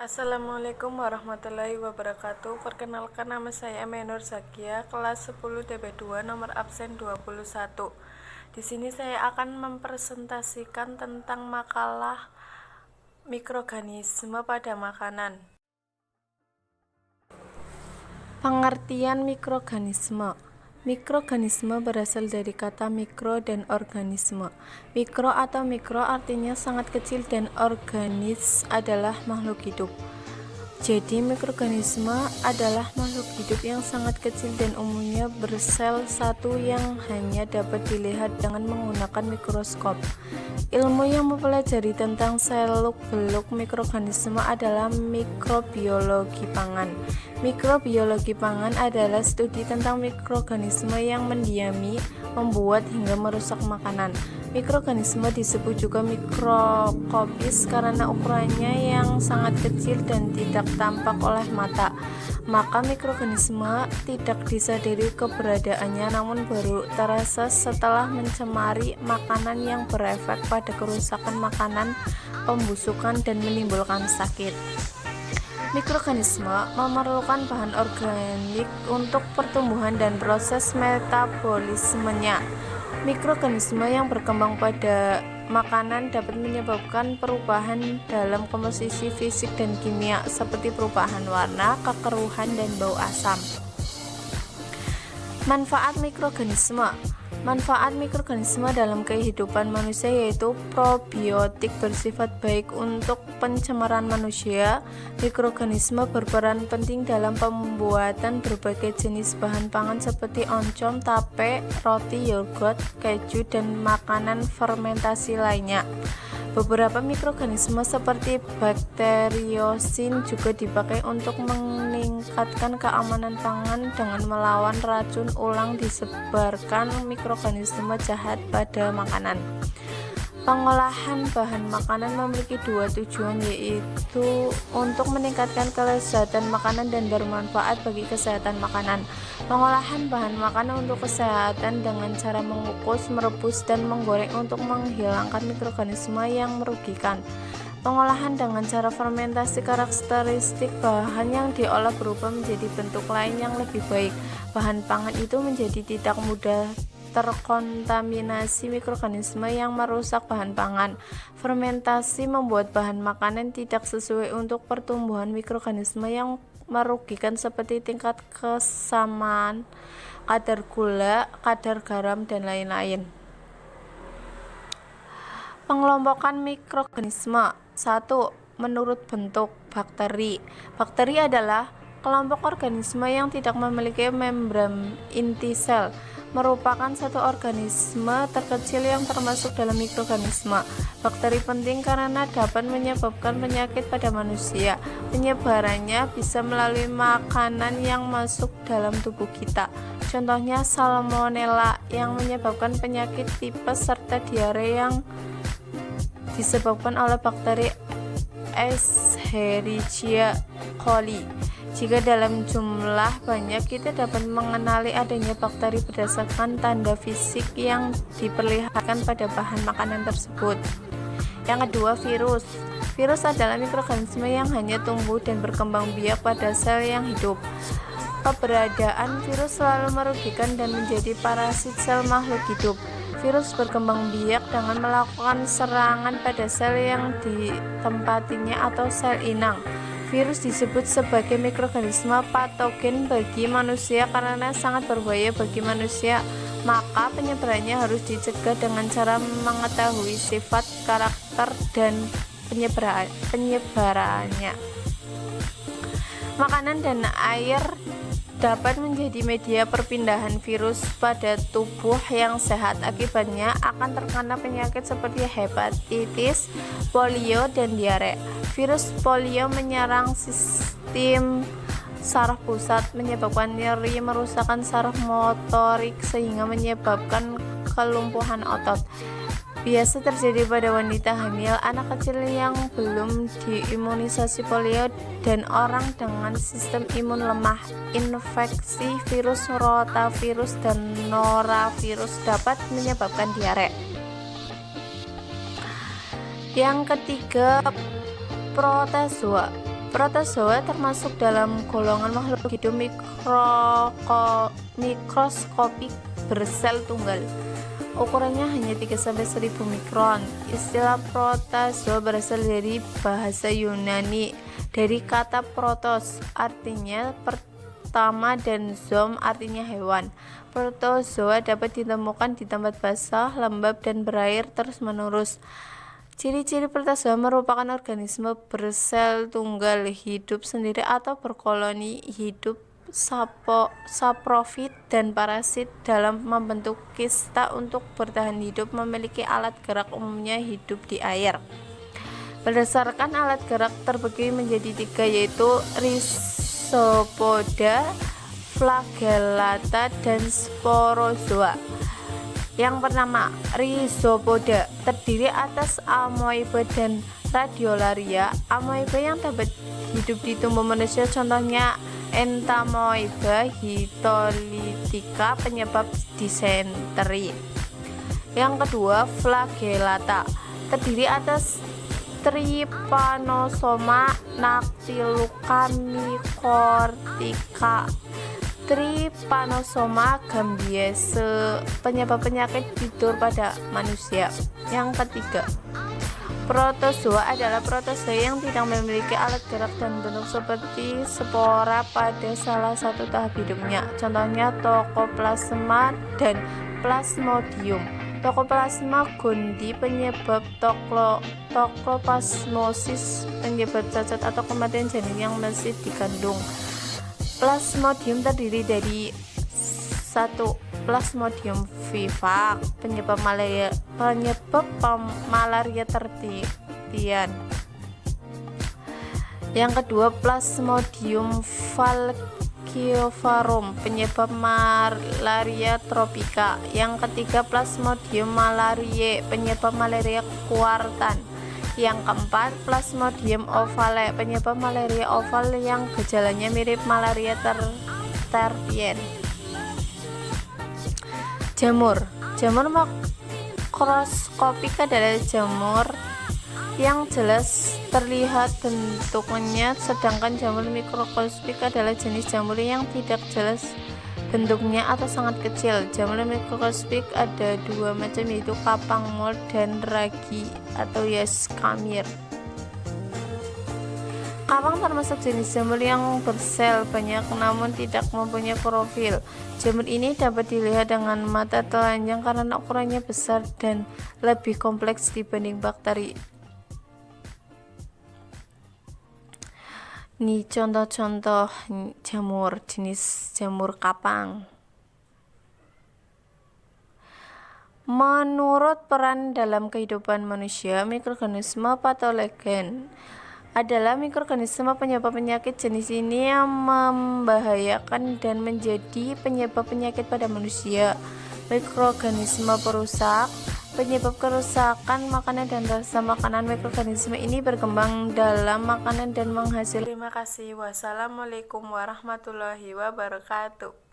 Assalamualaikum warahmatullahi wabarakatuh. Perkenalkan, nama saya Menur Zakia, kelas 10 DP2, nomor absen 21. Di sini saya akan mempresentasikan tentang makalah mikroorganisme pada makanan. Pengertian mikroorganisme. Mikroorganisme berasal dari kata mikro dan organisme. Mikro atau mikro artinya sangat kecil dan organis adalah makhluk hidup. Jadi mikroorganisme adalah makhluk hidup yang sangat kecil dan umumnya bersel satu yang hanya dapat dilihat dengan menggunakan mikroskop. Ilmu yang mempelajari tentang seluk-beluk mikroorganisme adalah mikrobiologi pangan. Mikrobiologi pangan adalah studi tentang mikroorganisme yang mendiami, membuat hingga merusak makanan. Mikroorganisme disebut juga mikroskopis karena ukurannya yang sangat kecil dan tidak tampak oleh mata. Maka mikroorganisme tidak disadari keberadaannya, namun baru terasa setelah mencemari makanan yang berefek pada kerusakan makanan, pembusukan, dan menimbulkan sakit. Mikroorganisme memerlukan bahan organik untuk pertumbuhan dan proses metabolismenya. Mikroorganisme yang berkembang pada makanan dapat menyebabkan perubahan dalam komposisi fisik dan kimia seperti perubahan warna, kekeruhan, dan bau asam. Manfaat mikroorganisme. Manfaat mikroorganisme dalam kehidupan manusia yaitu probiotik bersifat baik untuk pencemaran manusia. Mikroorganisme berperan penting dalam pembuatan berbagai jenis bahan pangan seperti oncom, tape, roti, yogurt, keju, dan makanan fermentasi lainnya. Beberapa mikroorganisme seperti bakteriosin juga dipakai untuk meningkatkan keamanan pangan dengan melawan racun ulang disebarkan mikroorganisme jahat pada makanan. Pengolahan bahan makanan memiliki dua tujuan, yaitu untuk meningkatkan kelezatan makanan dan bermanfaat bagi kesehatan makanan. Pengolahan bahan makanan untuk kesehatan dengan cara mengukus, merebus, dan menggoreng untuk menghilangkan mikroorganisme yang merugikan. Pengolahan dengan cara fermentasi, karakteristik bahan yang diolah berubah menjadi bentuk lain yang lebih baik. Bahan pangan itu menjadi tidak mudah terkontaminasi mikroorganisme yang merusak bahan pangan. Fermentasi membuat bahan makanan tidak sesuai untuk pertumbuhan mikroorganisme yang merugikan seperti tingkat kesamaan, kadar gula, kadar garam, dan lain-lain. Pengelompokan mikroorganisme. 1. Menurut bentuk. Bakteri. Bakteri adalah kelompok organisme yang tidak memiliki membran inti sel, merupakan satu organisme terkecil yang termasuk dalam mikroorganisme. Bakteri penting karena dapat menyebabkan penyakit pada manusia. Penyebarannya bisa melalui makanan yang masuk dalam tubuh kita. Contohnya salmonella yang menyebabkan penyakit tipes serta diare yang disebabkan oleh bakteri Escherichia coli. Jika dalam jumlah banyak, kita dapat mengenali adanya bakteri berdasarkan tanda fisik yang diperlihatkan pada bahan makanan tersebut. Yang kedua, virus. Virus adalah mikroorganisme yang hanya tumbuh dan berkembang biak pada sel yang hidup. Keberadaan virus selalu merugikan dan menjadi parasit sel makhluk hidup. Virus berkembang biak dengan melakukan serangan pada sel yang ditempatinya atau sel inang. Virus disebut sebagai mikroorganisme patogen bagi manusia karena sangat berbahaya bagi manusia, maka penyebarannya harus dicegah dengan cara mengetahui sifat, karakter, dan penyebarannya. Makanan dan air dapat menjadi media perpindahan virus pada tubuh yang sehat. Akibatnya akan terkena penyakit seperti hepatitis, polio, dan diare. Virus polio menyerang sistem saraf pusat, menyebabkan nyeri, merusakkan saraf motorik, sehingga menyebabkan kelumpuhan otot. Biasa terjadi pada wanita hamil, anak kecil yang belum diimunisasi polio, dan orang dengan sistem imun lemah. Infeksi virus rotavirus dan norovirus dapat menyebabkan diare. Yang ketiga, protozoa. Protozoa termasuk dalam golongan makhluk hidup mikroskopik bersel tunggal. Ukurannya hanya 3-1000 mikron. Istilah protozoa berasal dari bahasa Yunani, dari kata protos artinya pertama dan zoom artinya hewan. Protozoa dapat ditemukan di tempat basah, lembab, dan berair terus-menerus. Ciri-ciri protozoa merupakan organisme bersel tunggal, hidup sendiri atau berkoloni, hidup saprofit dan parasit dalam membentuk kista untuk bertahan hidup, memiliki alat gerak, umumnya hidup di air. Berdasarkan alat gerak terbagi menjadi 3, yaitu Rhizopoda, Flagellata, dan Sporozoa. Yang pertama, Rhizopoda terdiri atas amoeba dan radiolaria. Amoeba yang dapat hidup di tubuh manusia, contohnya Entamoeba histolytica, penyebab disenteri. Yang kedua, Flagellata terdiri atas Trypanosoma, Nactiluca, Mycorrhiza, Trypanosoma gambiaceae, penyebab penyakit tidur pada manusia. Yang ketiga, protozoa adalah protozoa yang tidak memiliki alat gerak dan bentuk seperti spora pada salah satu tahap hidupnya, contohnya Toxoplasma dan Plasmodium. Toxoplasma gondii, penyebab toxoplasmosis, penyebab cacat atau kematian janin yang masih dikandung. Plasmodium terdiri dari 1. Plasmodium vivax, penyebab malaria tertian. Yang kedua, Plasmodium falciparum, penyebab malaria tropika. Yang ketiga, Plasmodium malariae, penyebab malaria kuartan. Yang keempat, Plasmodium ovale, penyebab malaria oval yang gejalanya mirip malaria tertien. Jamur makroskopik adalah jamur yang jelas terlihat bentuknya, sedangkan jamur mikroskopik adalah jenis jamur yang tidak jelas bentuknya atau sangat kecil. Jamur mikroskopik ada 2 macam, yaitu kapang mold dan ragi atau Yascamir. Kapang termasuk jenis jamur yang bersel banyak namun tidak mempunyai klorofil. Jamur ini dapat dilihat dengan mata telanjang karena ukurannya besar dan lebih kompleks dibanding bakteri. Ini contoh-contoh jamur, jenis jamur kapang. Menurut peran dalam kehidupan manusia, mikroorganisme patogen adalah mikroorganisme penyebab penyakit. Jenis ini yang membahayakan dan menjadi penyebab penyakit pada manusia. Mikroorganisme perusak, penyebab kerusakan makanan dan rasa makanan. Mikroorganisme ini berkembang dalam makanan dan menghasilkan. Terima kasih. Wassalamualaikum warahmatullahi wabarakatuh.